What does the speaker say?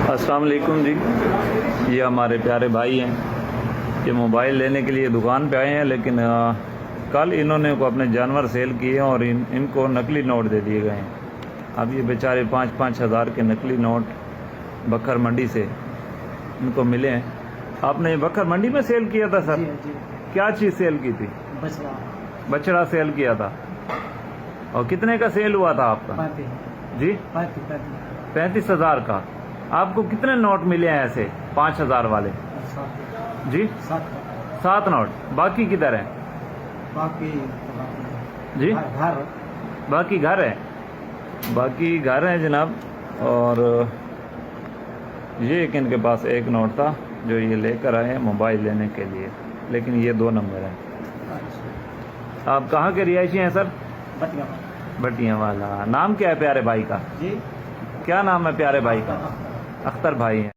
अस्सलाम वालेकुम जी। ये हमारे प्यारे भाई हैं। ये मोबाइल लेने के लिए दुकान पे आए हैं, लेकिन कल इन्होंने को अपने जानवर सेल किए और इनको नकली नोट दे दिए गए हैं। अब ये बेचारे 5-5 हज़ार के नकली नोट बखर मंडी से इनको मिले हैं। आपने ये बखर मंडी में सेल किया था सर? जी। क्या चीज़ सेल की थी? बछड़ा सेल किया था। और कितने का सेल हुआ था आपका? जी 35,000 का। आपको कितने नोट मिले हैं ऐसे 5,000 वाले? जी 7 नोट। बाकी किधर हैं? जी घर बाकी घर है। बाकी घर है जनाब। और ये एक इनके पास एक नोट था जो ये लेकर आए हैं मोबाइल लेने के लिए, लेकिन ये 2 नंबर है। आप कहाँ के रिहायशी हैं सर? बटिया वाला। नाम क्या है प्यारे भाई का? जी क्या नाम है प्यारे भाई का? अख्तर भाई हैं।